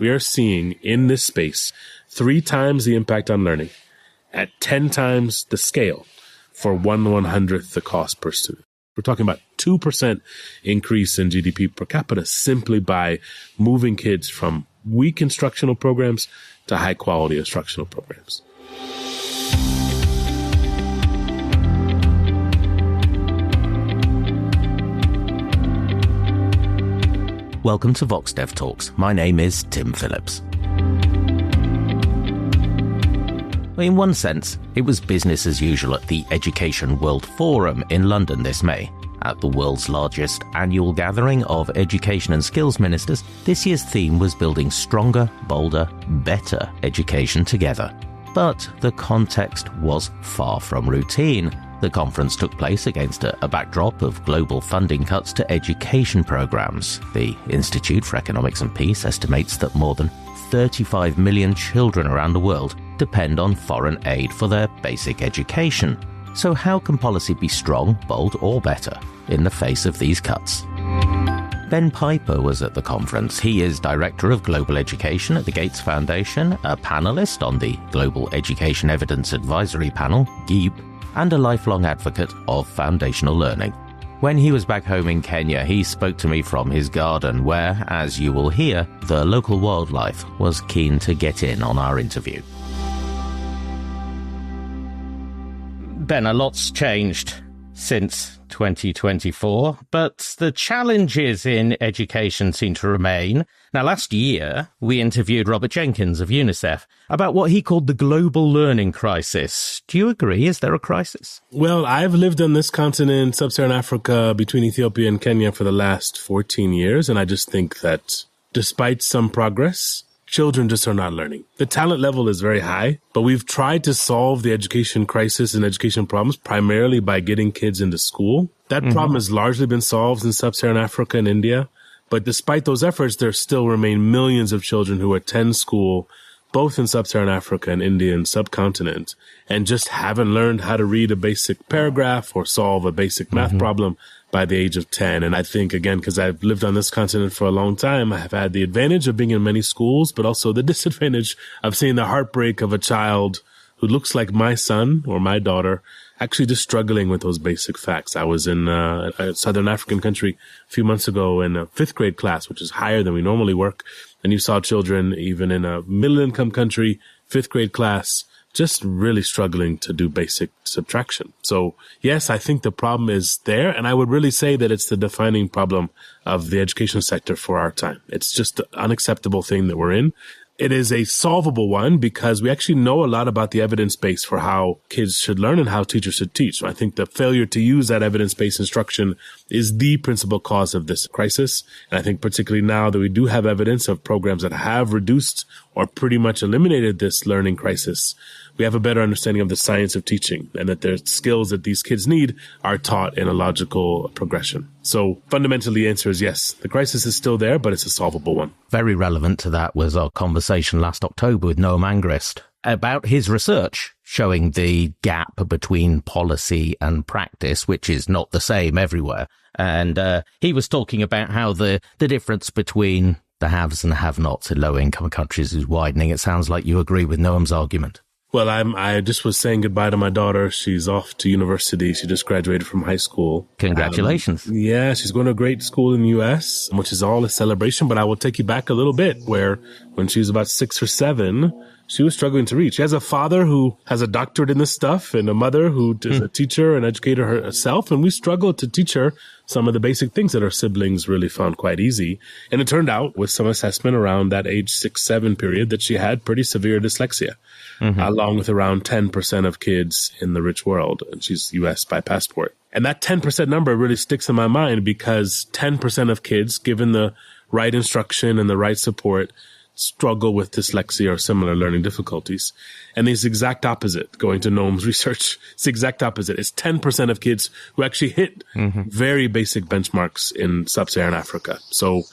we are seeing in this space 3 times the impact on learning at 10 times the scale for 1/100th the cost per student. We're talking about 2% increase in GDP per capita simply by moving kids from weak instructional programs to high-quality instructional programs. Welcome to VoxDevTalks. My name is Tim Phillips. In one sense, it was business as usual at the Education World Forum in London this May. At the world's largest annual gathering of education and skills ministers, this year's theme was building stronger, bolder, better education together. But the context was far from routine. The conference took place against a backdrop of global funding cuts to education programs. The Institute for Economics and Peace estimates that more than 35 million children around the world depend on foreign aid for their basic education. So how can policy be strong, bold, or better in the face of these cuts? Ben Piper was at the conference. He is Director of Global Education at the Gates Foundation, a panelist on the Global Education Evidence Advisory Panel, GEEAP, and a lifelong advocate of foundational learning. When he was back home in Kenya, he spoke to me from his garden where, as you will hear, the local wildlife was keen to get in on our interview. Ben, a lot's changed since 2024, but the challenges in education seem to remain. Now, last year, we interviewed Robert Jenkins of UNICEF about what he called the global learning crisis. Do you agree? Is there a crisis? Well, I've lived on this continent, sub-Saharan Africa, between Ethiopia and Kenya for the last 14 years, and I just think that despite some progress, children just are not learning. The talent level is very high, but we've tried to solve the education crisis and education problems primarily by getting kids into school. That problem has largely been solved in sub-Saharan Africa and India. But despite those efforts, there still remain millions of children who attend school, both in sub-Saharan Africa and India and subcontinent, and just haven't learned how to read a basic paragraph or solve a basic math problem by the age of 10. And I think, again, because I've lived on this continent for a long time, I have had the advantage of being in many schools, but also the disadvantage of seeing the heartbreak of a child who looks like my son or my daughter actually just struggling with those basic facts. I was in a Southern African country a few months ago in a 5th grade class, which is higher than we normally work. And you saw children, even in a middle-income country, 5th grade class, just really struggling to do basic subtraction. So, yes, I think the problem is there. And I would really say that it's the defining problem of the education sector for our time. It's just an unacceptable thing that we're in. It is a solvable one because we actually know a lot about the evidence base for how kids should learn and how teachers should teach. So I think the failure to use that evidence-based instruction is the principal cause of this crisis. And I think particularly now that we do have evidence of programs that have reduced or pretty much eliminated this learning crisis, we have a better understanding of the science of teaching and that the skills that these kids need are taught in a logical progression. So fundamentally, the answer is yes. The crisis is still there, but it's a solvable one. Very relevant to that was our conversation last October with Noam Angrist about his research showing the gap between policy and practice, which is not the same everywhere. And he was talking about how the difference between the haves and the have-nots in low-income countries is widening. It sounds like you agree with Noam's argument. Well, I just was saying goodbye to my daughter. She's off to university. She just graduated from high school. Congratulations. Yeah, she's going to a great school in the U.S., which is all a celebration. But I will take you back a little bit where when she was about 6 or 7, she was struggling to read. She has a father who has a doctorate in this stuff and a mother who is a teacher and educator herself. And we struggled to teach her some of the basic things that her siblings really found quite easy. And it turned out with some assessment around that age 6-7 period that she had pretty severe dyslexia, along with around 10% of kids in the rich world. And she's U.S. by passport. And that 10% number really sticks in my mind because 10% of kids, given the right instruction and the right support, struggle with dyslexia or similar learning difficulties. And it's the exact opposite, going to Noam's research. It's the exact opposite. It's 10% of kids who actually hit very basic benchmarks in sub-Saharan Africa. So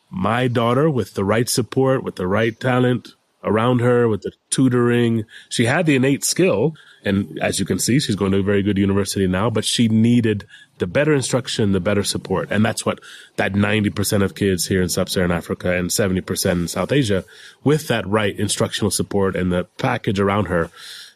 my daughter, with the right support, with the right talent, around her with the tutoring. She had the innate skill. And as you can see, she's going to a very good university now, but she needed the better instruction, the better support. And that's what that 90% of kids here in sub-Saharan Africa and 70% in South Asia, with that right instructional support and the package around her,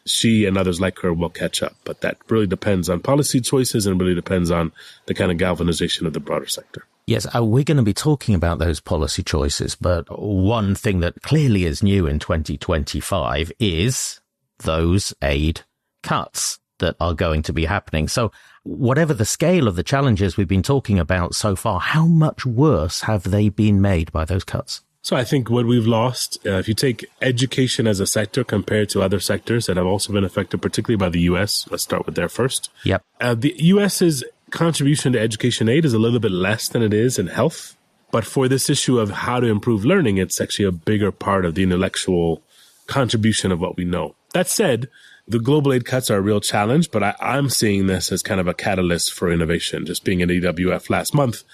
she and others like her will catch up. But that really depends on policy choices and really depends on the kind of galvanization of the broader sector. Yes, we're going to be talking about those policy choices, but one thing that clearly is new in 2025 is those aid cuts that are going to be happening. So whatever the scale of the challenges we've been talking about so far, how much worse have they been made by those cuts? So I think what we've lost, if you take education as a sector compared to other sectors that have also been affected, particularly by the U.S., let's start with there first. Yep. The U.S.'s contribution to education aid is a little bit less than it is in health. But for this issue of how to improve learning, it's actually a bigger part of the intellectual contribution of what we know. That said, the global aid cuts are a real challenge, but I'm seeing this as kind of a catalyst for innovation. Just being at EWF last month,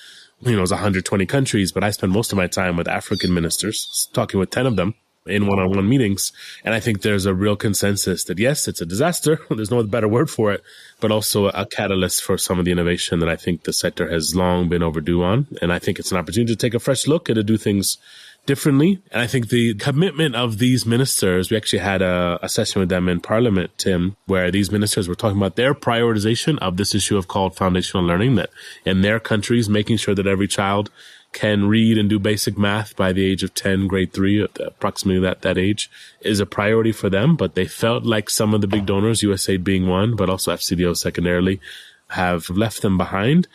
it was 120 countries, but I spent most of my time with African ministers, talking with 10 of them in one-on-one meetings. And I think there's a real consensus that, yes, it's a disaster. There's no better word for it, but also a catalyst for some of the innovation that I think the sector has long been overdue on. And I think it's an opportunity to take a fresh look and to do things differently. And I think the commitment of these ministers, we actually had a session with them in Parliament, Tim, where these ministers were talking about their prioritization of this issue of called foundational learning, that in their countries, making sure that every child can read and do basic math by the age of 10, grade 3, approximately that age, is a priority for them. But they felt like some of the big donors, USAID being one, but also FCDO secondarily, have left them behind.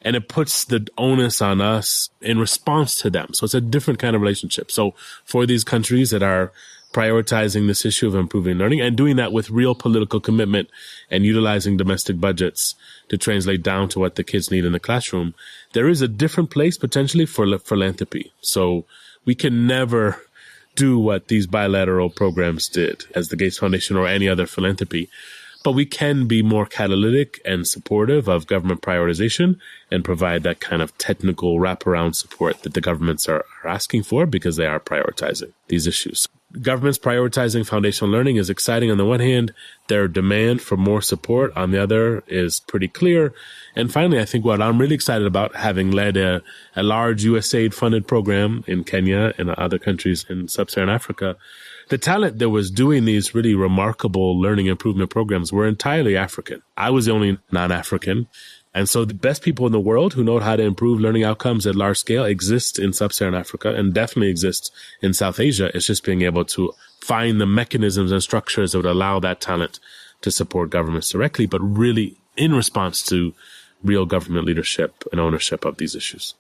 And it puts the onus on us in response to them. So it's a different kind of relationship. So for these countries that are prioritizing this issue of improving learning and doing that with real political commitment and utilizing domestic budgets to translate down to what the kids need in the classroom, there is a different place potentially for philanthropy. So we can never do what these bilateral programs did as the Gates Foundation or any other philanthropy. But we can be more catalytic and supportive of government prioritization and provide that kind of technical wraparound support that the governments are asking for because they are prioritizing these issues. Governments prioritizing foundational learning is exciting on the one hand. Their demand for more support on the other is pretty clear. And finally, I think what I'm really excited about, having led a large USAID-funded program in Kenya and other countries in sub-Saharan Africa, the talent that was doing these really remarkable learning improvement programs were entirely African. I was the only non-African. And so the best people in the world who know how to improve learning outcomes at large scale exist in sub-Saharan Africa and definitely exist in South Asia. It's just being able to find the mechanisms and structures that would allow that talent to support governments directly, but really in response to real government leadership and ownership of these issues.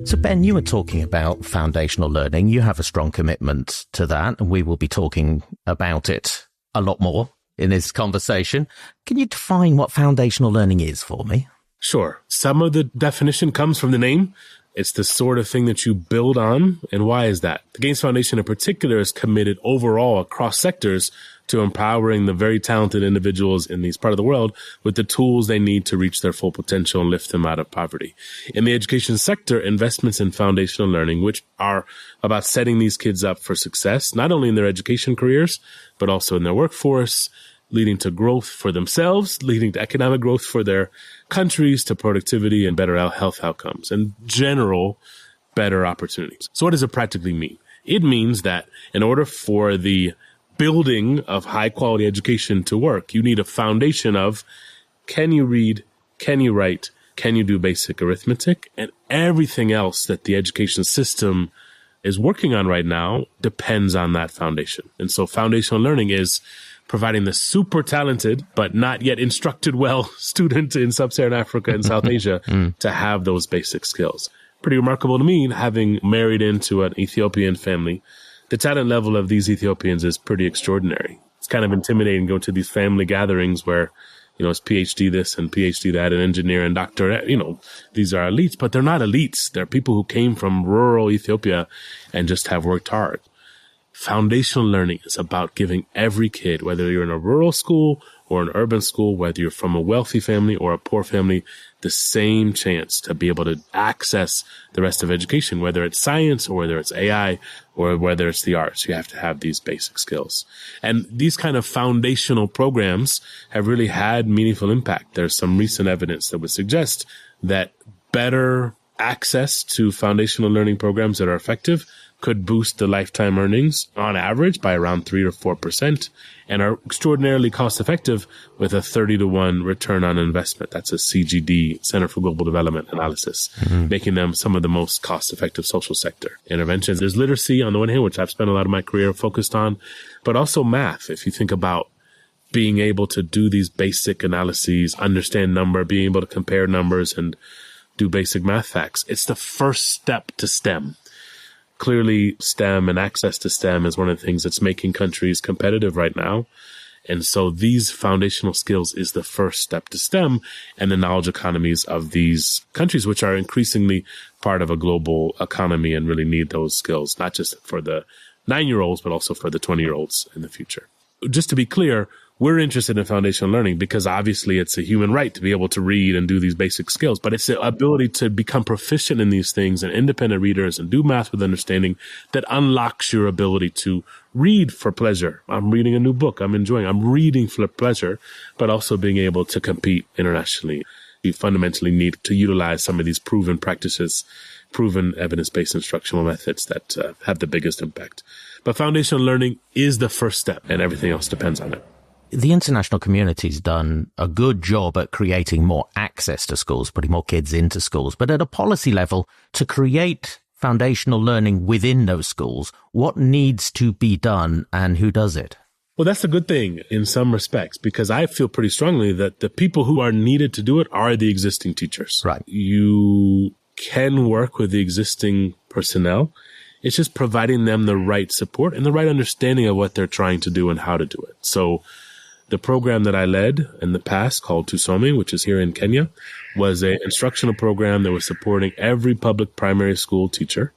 So, Ben, you were talking about foundational learning. You have a strong commitment to that, and we will be talking about it a lot more in this conversation. Can you define what foundational learning is for me? Sure. Some of the definition comes from the name. It's the sort of thing that you build on. And why is that? The Gates Foundation in particular is committed overall across sectors to empowering the very talented individuals in these part of the world with the tools they need to reach their full potential and lift them out of poverty. In the education sector, investments in foundational learning, which are about setting these kids up for success, not only in their education careers, but also in their workforce, leading to growth for themselves, leading to economic growth for their countries, to productivity and better health outcomes, and general better opportunities. So what does it practically mean? It means that in order for the building of high quality education to work, you need a foundation of, can you read? Can you write? Can you do basic arithmetic? And everything else that the education system is working on right now depends on that foundation. And so foundational learning is providing the super talented, but not yet instructed well student in sub-Saharan Africa and South Asia to have those basic skills. Pretty remarkable to me, having married into an Ethiopian family. The talent level of these Ethiopians is pretty extraordinary. It's kind of intimidating going to these family gatherings where, it's PhD this and PhD that and engineer and doctor. These are elites, but they're not elites. They're people who came from rural Ethiopia and just have worked hard. Foundational learning is about giving every kid, whether you're in a rural school or an urban school, whether you're from a wealthy family or a poor family, the same chance to be able to access the rest of education, whether it's science or whether it's AI or whether it's the arts. You have to have these basic skills. And these kind of foundational programs have really had meaningful impact. There's some recent evidence that would suggest that better access to foundational learning programs that are effective could boost the lifetime earnings on average by around 3 or 4% and are extraordinarily cost effective with a 30-to-1 return on investment. That's a CGD, Center for Global Development analysis, making them some of the most cost effective social sector interventions. There's literacy on the one hand, which I've spent a lot of my career focused on, but also math. If you think about being able to do these basic analyses, understand number, being able to compare numbers and do basic math facts, it's the first step to STEM. Clearly, STEM and access to STEM is one of the things that's making countries competitive right now. And so these foundational skills is the first step to STEM and the knowledge economies of these countries, which are increasingly part of a global economy and really need those skills, not just for the 9-year-olds, but also for the 20-year-olds in the future. Just to be clear, we're interested in foundational learning because obviously it's a human right to be able to read and do these basic skills, but it's the ability to become proficient in these things and independent readers and do math with understanding that unlocks your ability to read for pleasure. I'm reading a new book. I'm reading for pleasure, but also being able to compete internationally. You fundamentally need to utilize some of these proven practices, proven evidence-based instructional methods that have the biggest impact. But foundational learning is the first step and everything else depends on it. The international community's done a good job at creating more access to schools, putting more kids into schools. But at a policy level, to create foundational learning within those schools, what needs to be done and who does it? Well, that's a good thing in some respects, because I feel pretty strongly that the people who are needed to do it are the existing teachers. Right. You can work with the existing personnel. It's just providing them the right support and the right understanding of what they're trying to do and how to do it. So the program that I led in the past called Tusome, which is here in Kenya, was an instructional program that was supporting every public primary school teacher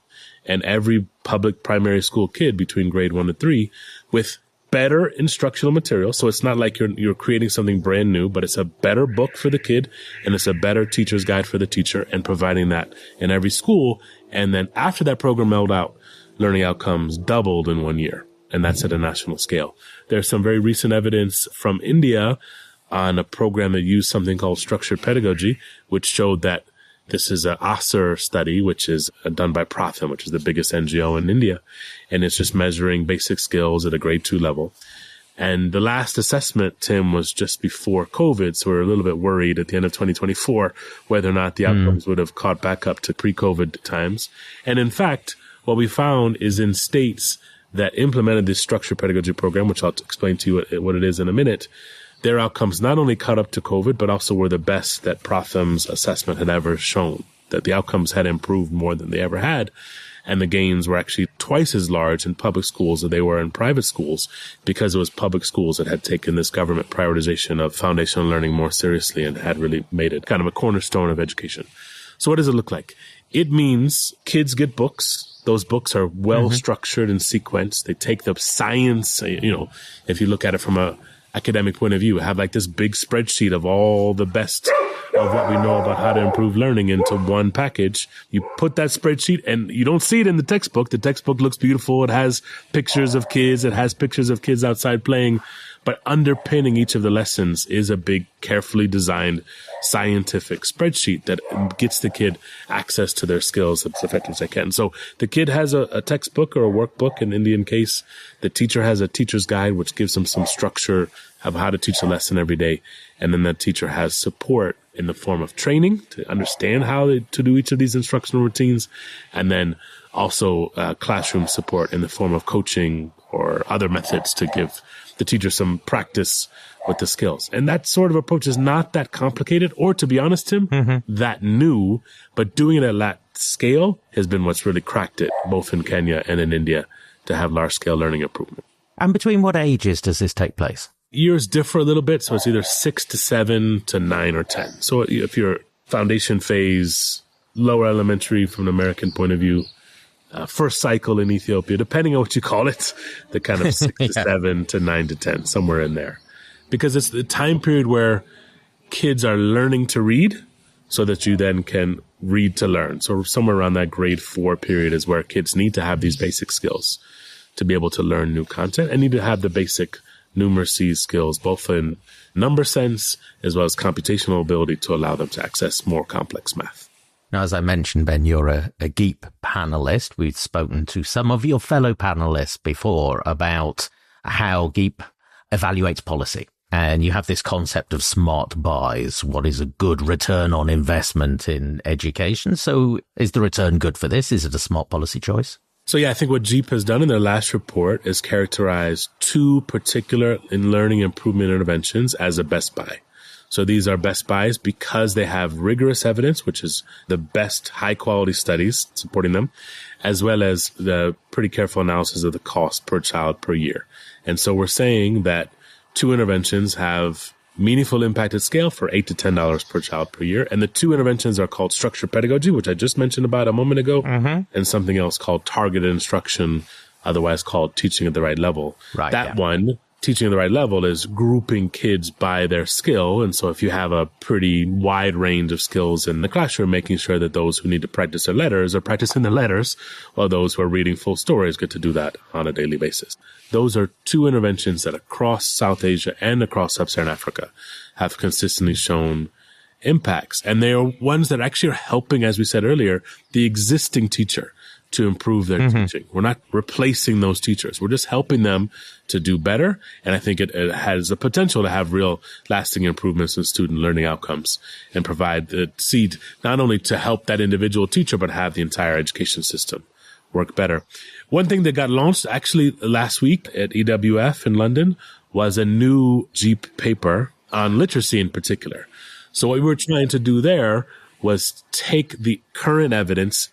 and every public primary school kid between grade 1 and 3 with better instructional material. So it's not like you're creating something brand new, but it's a better book for the kid and it's a better teacher's guide for the teacher and providing that in every school. And then after that program rolled out, learning outcomes doubled in 1 year. And that's at a national scale. There's some very recent evidence from India on a program that used something called structured pedagogy, which showed that this is an ASER study, which is done by Pratham, which is the biggest NGO in India. And it's just measuring basic skills at a grade 2 level. And the last assessment, Tim, was just before COVID. So we're a little bit worried at the end of 2024 whether or not the outcomes would have caught back up to pre-COVID times. And in fact, what we found is in states that implemented this structured pedagogy program, which I'll explain to you what it is in a minute, their outcomes not only caught up to COVID, but also were the best that Pratham's assessment had ever shown, that the outcomes had improved more than they ever had. And the gains were actually twice as large in public schools as they were in private schools because it was public schools that had taken this government prioritization of foundational learning more seriously and had really made it kind of a cornerstone of education. So what does it look like? It means kids get books. Those books are well structured and sequenced. They take the science, if you look at it from a academic point of view, have like this big spreadsheet of all the best of what we know about how to improve learning into one package. You put that spreadsheet and you don't see it in the textbook. The textbook looks beautiful. It has pictures of kids. It has pictures of kids outside playing. But underpinning each of the lessons is a big, carefully designed scientific spreadsheet that gets the kid access to their skills as effective as they can. So the kid has a textbook or a workbook. In the Indian case, the teacher has a teacher's guide, which gives them some structure of how to teach a lesson every day. And then that teacher has support in the form of training to understand how to do each of these instructional routines. And then also classroom support in the form of coaching or other methods to give the teacher some practice with the skills. And that sort of approach is not that complicated or, to be honest, Tim, that new, but doing it at that scale has been what's really cracked it, both in Kenya and in India, to have large-scale learning improvement. And between what ages does this take place? Years differ a little bit, so it's either 6 to 7 to 9 or 10. So if you're foundation phase, lower elementary from an American point of view, first cycle in Ethiopia, depending on what you call it, the kind of 6 to 7 to 9 to 10, somewhere in there. Because it's the time period where kids are learning to read so that you then can read to learn. So somewhere around that grade 4 period is where kids need to have these basic skills to be able to learn new content and need to have the basic numeracy skills, both in number sense as well as computational ability to allow them to access more complex math. Now, as I mentioned, Ben, you're a GEEAP panelist. We've spoken to some of your fellow panelists before about how GEEAP evaluates policy. And you have this concept of smart buys. What is a good return on investment in education? So is the return good for this? Is it a smart policy choice? So yeah, I think what GEEAP has done in their last report is characterize 2 particular in learning improvement interventions as a best buy. So these are best buys because they have rigorous evidence, which is the best high quality studies supporting them, as well as the pretty careful analysis of the cost per child per year. And so we're saying that 2 interventions have meaningful impact at scale for $8 to $10 per child per year. And the 2 interventions are called structured pedagogy, which I just mentioned about a moment ago, and something else called targeted instruction, otherwise called teaching at the right level. One, teaching at the right level, is grouping kids by their skill. And so if you have a pretty wide range of skills in the classroom, making sure that those who need to practice their letters are practicing their letters, while those who are reading full stories get to do that on a daily basis. Those are 2 interventions that across South Asia and across sub-Saharan Africa have consistently shown impacts. And they are ones that actually are helping, as we said earlier, the existing teacher to improve their teaching. We're not replacing those teachers. We're just helping them to do better. And I think it has the potential to have real lasting improvements in student learning outcomes and provide the seed not only to help that individual teacher, but have the entire education system work better. One thing that got launched actually last week at EWF in London was a new GEEAP paper on literacy in particular. So what we were trying to do there was take the current evidence.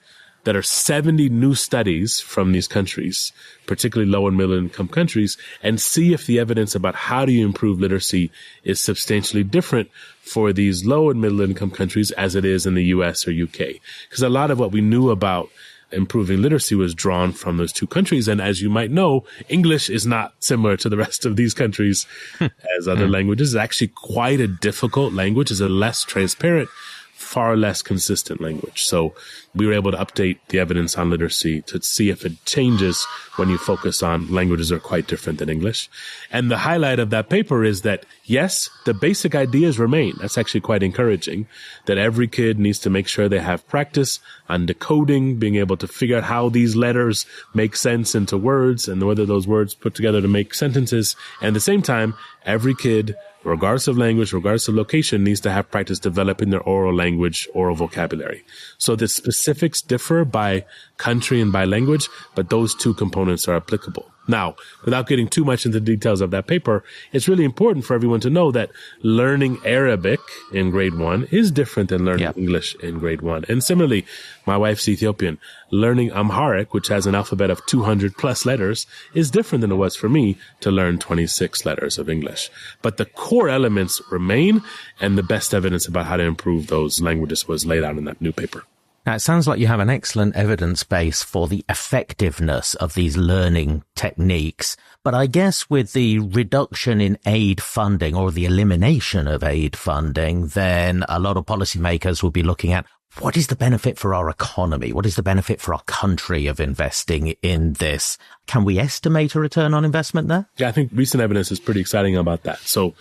That are 70 new studies from these countries, particularly low and middle income countries, and see if the evidence about how do you improve literacy is substantially different for these low and middle income countries as it is in the US or UK. Because a lot of what we knew about improving literacy was drawn from those 2 countries. And as you might know, English is not similar to the rest of these countries as other languages. It's actually quite a difficult language. It's a less transparent, far less consistent language. So we were able to update the evidence on literacy to see if it changes when you focus on languages that are quite different than English. And the highlight of that paper is that, yes, the basic ideas remain. That's actually quite encouraging, that every kid needs to make sure they have practice on decoding, being able to figure out how these letters make sense into words and whether those words put together to make sentences. And at the same time, every kid, regardless of language, regardless of location, needs to have practice developing their oral language, oral vocabulary. So the specifics differ by country and by language, but those 2 components are applicable. Now, without getting too much into the details of that paper, it's really important for everyone to know that learning Arabic in grade 1 is different than learning English in grade 1. And similarly, my wife's Ethiopian. Learning Amharic, which has an alphabet of 200 plus letters, is different than it was for me to learn 26 letters of English. But the core elements remain, and the best evidence about how to improve those languages was laid out in that new paper. Now, it sounds like you have an excellent evidence base for the effectiveness of these learning techniques. But I guess with the reduction in aid funding or the elimination of aid funding, then a lot of policymakers will be looking at what is the benefit for our economy? What is the benefit for our country of investing in this? Can we estimate a return on investment there? Yeah, I think recent evidence is pretty exciting about that. So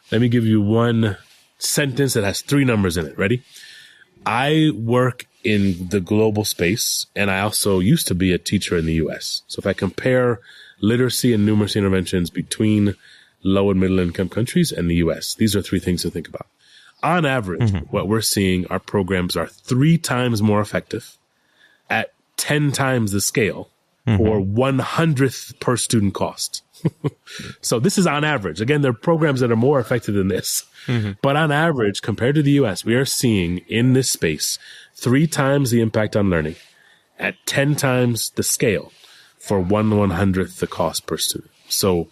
let me give you one sentence that has 3 numbers in it. Ready? I work in the global space, and I also used to be a teacher in the U.S. So if I compare literacy and numeracy interventions between low and middle income countries and the U.S., these are 3 things to think about. On average, what we're seeing, our programs are 3 times more effective at 10 times the scale for 1/100th per student cost. So this is on average. Again, there are programs that are more effective than this. But on average, compared to the U.S., we are seeing in this space 3 times the impact on learning at 10 times the scale for 1/100th the cost per student. So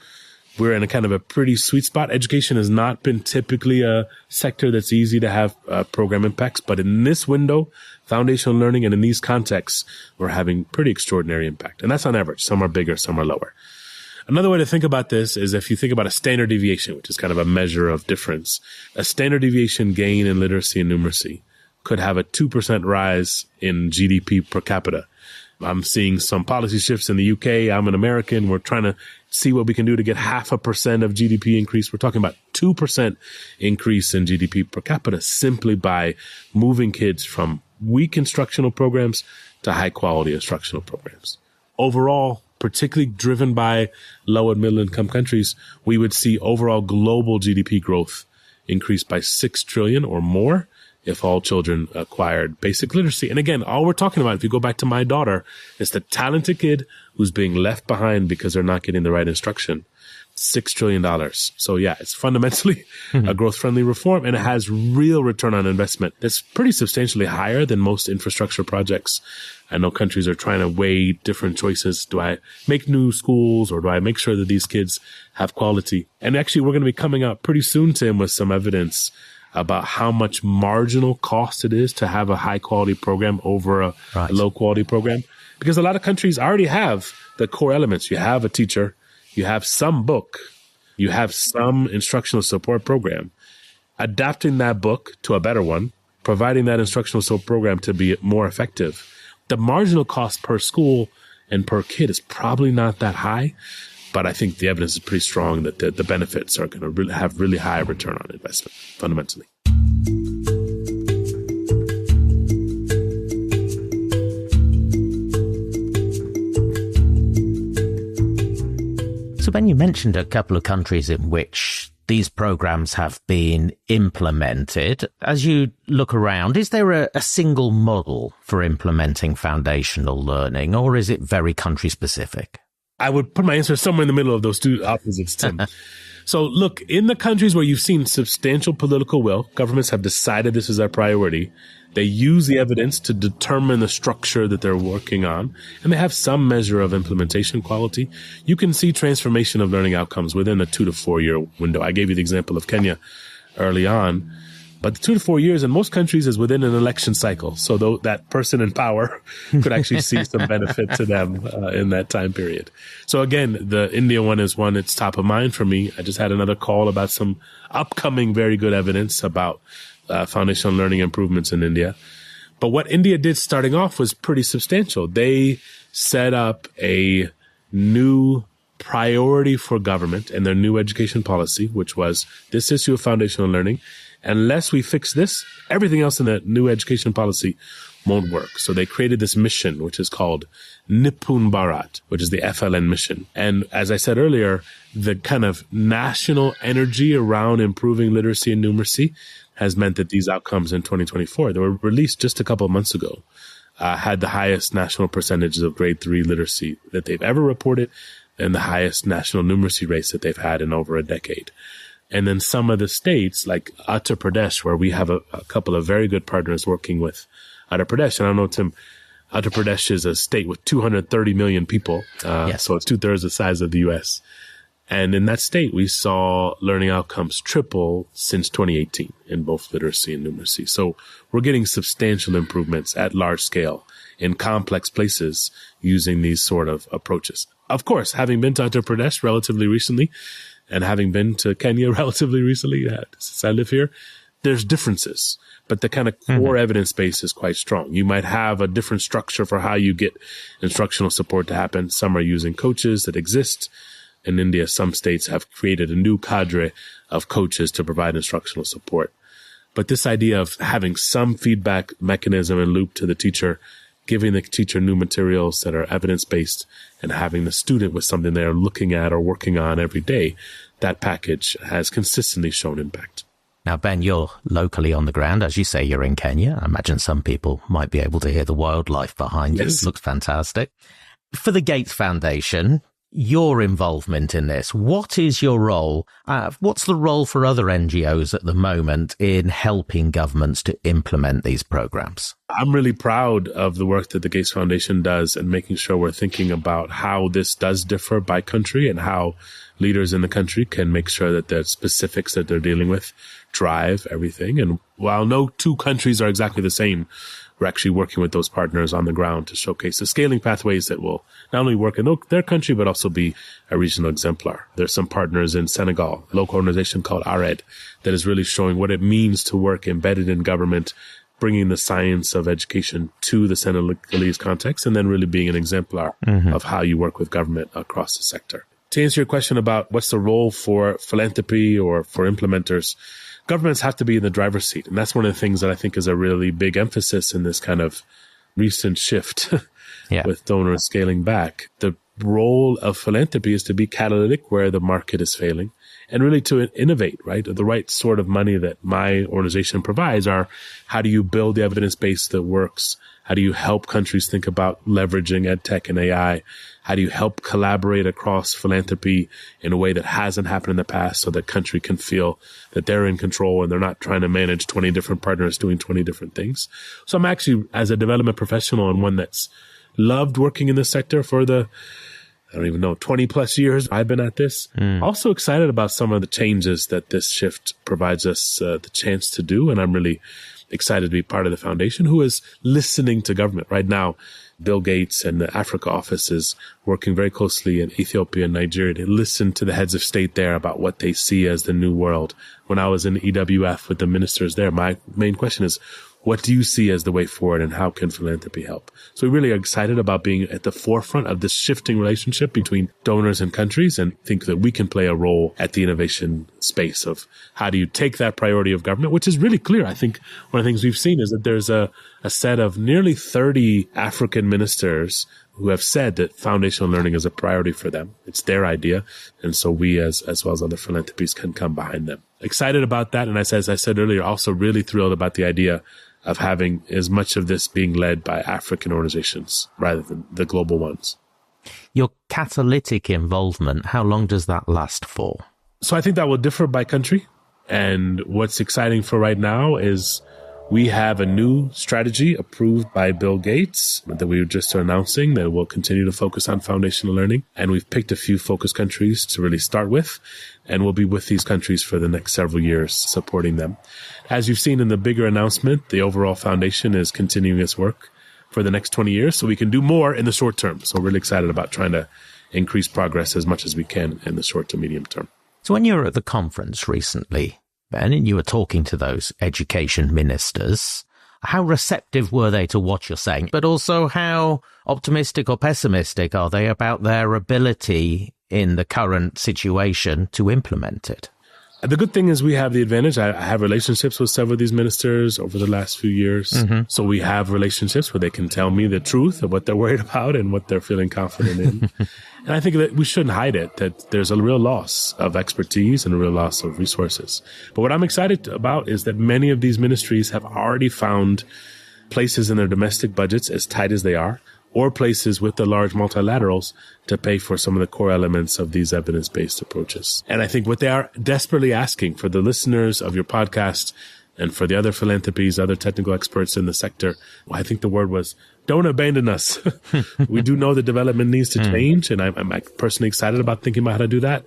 we're in a kind of a pretty sweet spot. Education has not been typically a sector that's easy to have program impacts, but in this window, foundational learning, and in these contexts, we're having pretty extraordinary impact. And that's on average. Some are bigger, some are lower. Another way to think about this is if you think about a standard deviation, which is kind of a measure of difference, a standard deviation gain in literacy and numeracy could have a 2% rise in GDP per capita. I'm seeing some policy shifts in the UK. I'm an American. We're trying to see what we can do to get 0.5% of GDP increase. We're talking about 2% increase in GDP per capita simply by moving kids from weak instructional programs to high quality instructional programs. Overall, particularly driven by low and middle income countries, we would see overall global GDP growth increase by 6 trillion or more if all children acquired basic literacy. And again, all we're talking about, if you go back to my daughter, is the talented kid who's being left behind because they're not getting the right instruction. $6 trillion. So yeah, it's fundamentally a growth-friendly reform, and it has real return on investment that's pretty substantially higher than most infrastructure projects. I know countries are trying to weigh different choices. Do I make new schools, or do I make sure that these kids have quality? And actually, we're going to be coming out pretty soon, Tim, with some evidence about how much marginal cost it is to have a high-quality program over a low-quality program. Because a lot of countries already have the core elements. You have a teacher, you have some book, you have some instructional support program. Adapting that book to a better one, providing that instructional support program to be more effective, the marginal cost per school and per kid is probably not that high. But I think the evidence is pretty strong that the benefits are going to have really high return on investment, fundamentally. So Ben, you mentioned a couple of countries in which these programs have been implemented. As you look around, is there a single model for implementing foundational learning, or is it very country specific? I would put my answer somewhere in the middle of those two opposites, Tim. So look, in the countries where you've seen substantial political will, governments have decided this is their priority. They use the evidence to determine the structure that they're working on, and they have some measure of implementation quality. You can see transformation of learning outcomes within a 2 to 4 year window. I gave you the example of Kenya early on. But the 2 to 4 years in most countries is within an election cycle. So though that person in power could actually see some benefit to them in that time period. So again, the India one is one that's top of mind for me. I just had another call about some upcoming very good evidence about foundational learning improvements in India. But what India did starting off was pretty substantial. They set up a new priority for government and their new education policy, which was this issue of foundational learning. Unless we fix this, everything else in the new education policy won't work. So they created this mission, which is called Nipun Bharat, which is the FLN mission. And as I said earlier, the kind of national energy around improving literacy and numeracy has meant that these outcomes in 2024, that were released just a couple of months ago, had the highest national percentages of grade 3 literacy that they've ever reported, and the highest national numeracy rates that they've had in over a decade. And then some of the states like Uttar Pradesh, where we have a couple of very good partners working with Uttar Pradesh. And I know, Tim, Uttar Pradesh is a state with 230 million people. Yes. So it's 2/3 the size of the U.S. And in that state, we saw learning outcomes triple since 2018 in both literacy and numeracy. So we're getting substantial improvements at large scale in complex places using these sort of approaches. Of course, having been to Uttar Pradesh relatively recently, and having been to Kenya relatively recently, since I live here, there's differences. But the kind of core evidence base is quite strong. You might have a different structure for how you get instructional support to happen. Some are using coaches that exist. In India, some states have created a new cadre of coaches to provide instructional support. But this idea of having some feedback mechanism and loop to the teacher, giving the teacher new materials that are evidence-based, and having the student with something they're looking at or working on every day, that package has consistently shown impact. Now, Ben, you're locally on the ground. As you say, you're in Kenya. I imagine some people might be able to hear the wildlife behind you. It looks fantastic. For the Gates Foundation, your involvement in this? What is your role? What's the role for other NGOs at the moment in helping governments to implement these programs? I'm really proud of the work that the Gates Foundation does and making sure we're thinking about how this does differ by country and how leaders in the country can make sure that the specifics that they're dealing with drive everything. And while no two countries are exactly the same, we're actually working with those partners on the ground to showcase the scaling pathways that will not only work in their country, but also be a regional exemplar. There's some partners in Senegal, a local organization called ARED, that is really showing what it means to work embedded in government, bringing the science of education to the Senegalese context, and then really being an exemplar of how you work with government across the sector. To answer your question about what's the role for philanthropy or for implementers, governments have to be in the driver's seat. And that's one of the things that I think is a really big emphasis in this kind of recent shift with donors scaling back. The role of philanthropy is to be catalytic where the market is failing and really to innovate, right? The right sort of money that my organization provides are how do you build the evidence base that works? How do you help countries think about leveraging ed tech and AI? How do you help collaborate across philanthropy in a way that hasn't happened in the past so that country can feel that they're in control and they're not trying to manage 20 different partners doing 20 different things? So I'm actually, as a development professional and one that's loved working in this sector for the, 20 plus years I've been at this, also excited about some of the changes that this shift provides us the chance to do. And I'm really excited to be part of the foundation who is listening to government. Right now, Bill Gates and the Africa office is working very closely in Ethiopia and Nigeria to listen to the heads of state there about what they see as the new world. When I was in EWF with the ministers there, my main question is, what do you see as the way forward and how can philanthropy help? So we really are excited about being at the forefront of this shifting relationship between donors and countries and think that we can play a role at the innovation space of how do you take that priority of government, which is really clear. I think one of the things we've seen is that there's a set of nearly 30 African ministers who have said that foundational learning is a priority for them. It's their idea. And so we, as well as other philanthropies, can come behind them. Excited about that. And as I said earlier, also really thrilled about the idea of having as much of this being led by African organizations rather than the global ones. Your catalytic involvement, how long does that last for? So I think that will differ by country. And what's exciting for right now is we have a new strategy approved by Bill Gates that we were just announcing that will continue to focus on foundational learning. And we've picked a few focus countries to really start with. And we'll be with these countries for the next several years, supporting them. As you've seen in the bigger announcement, the overall foundation is continuing its work for the next 20 years so we can do more in the short term. So we're really excited about trying to increase progress as much as we can in the short to medium term. So when you were at the conference recently, Ben, and you were talking to those education ministers, how receptive were they to what you're saying? But also how optimistic or pessimistic are they about their ability in the current situation to implement it? The good thing is we have the advantage. I have relationships with several of these ministers over the last few years. So we have relationships where they can tell me the truth of what they're worried about and what they're feeling confident in. And I think that we shouldn't hide it, that there's a real loss of expertise and a real loss of resources. But what I'm excited about is that many of these ministries have already found places in their domestic budgets, as tight as they are, or places with the large multilaterals to pay for some of the core elements of these evidence-based approaches. And I think what they are desperately asking for the listeners of your podcast and for the other philanthropies, other technical experts in the sector, I think the word was, don't abandon us. We do know that development needs to change, and I'm personally excited about thinking about how to do that.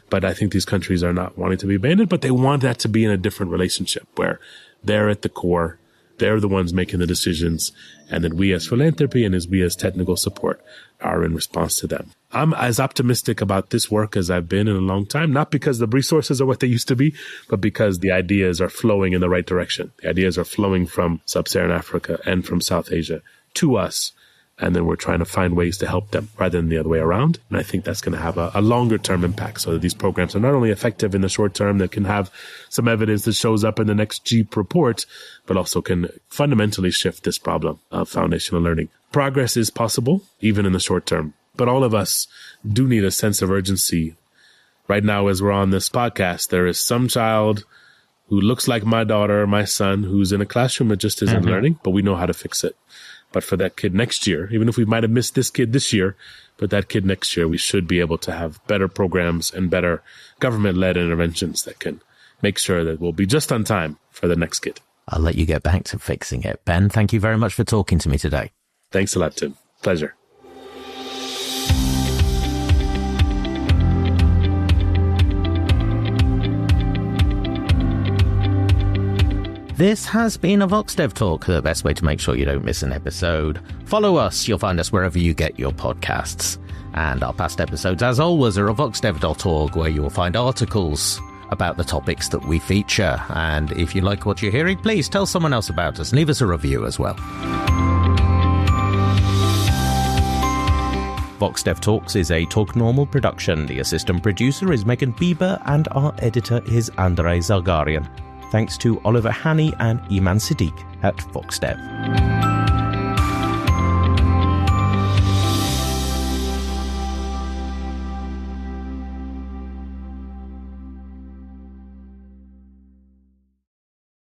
But I think these countries are not wanting to be abandoned, but they want that to be in a different relationship where they're at the core. They're the ones making the decisions, and that we as philanthropy and as we as technical support are in response to them. I'm as optimistic about this work as I've been in a long time, not because the resources are what they used to be, but because the ideas are flowing in the right direction. The ideas are flowing from sub-Saharan Africa and from South Asia to us, and then we're trying to find ways to help them rather than the other way around. And I think that's going to have a longer term impact so that these programs are not only effective in the short term, that can have some evidence that shows up in the next GEEAP report, but also can fundamentally shift this problem of foundational learning. Progress is possible, even in the short term, but all of us do need a sense of urgency. Right now, as we're on this podcast, there is some child who looks like my daughter or my son who's in a classroom that just isn't learning, but we know how to fix it. But for that kid next year, even if we might have missed this kid this year, but that kid next year, we should be able to have better programs and better government-led interventions that can make sure that we'll be just on time for the next kid. I'll let you get back to fixing it. Ben, thank you very much for talking to me today. Thanks a lot, Tim. Pleasure. This has been a VoxDevTalk, the best way to make sure you don't miss an episode. Follow us. You'll find us wherever you get your podcasts. And our past episodes, as always, are at voxdev.org, where you will find articles about the topics that we feature. And if you like what you're hearing, please tell someone else about us. Leave us a review as well. VoxDevTalks is a Talk Normal production. The assistant producer is Megan Bieber, and our editor is Andrei Zargarian. Thanks to Oliver Haney and Iman Siddiq at VoxDev.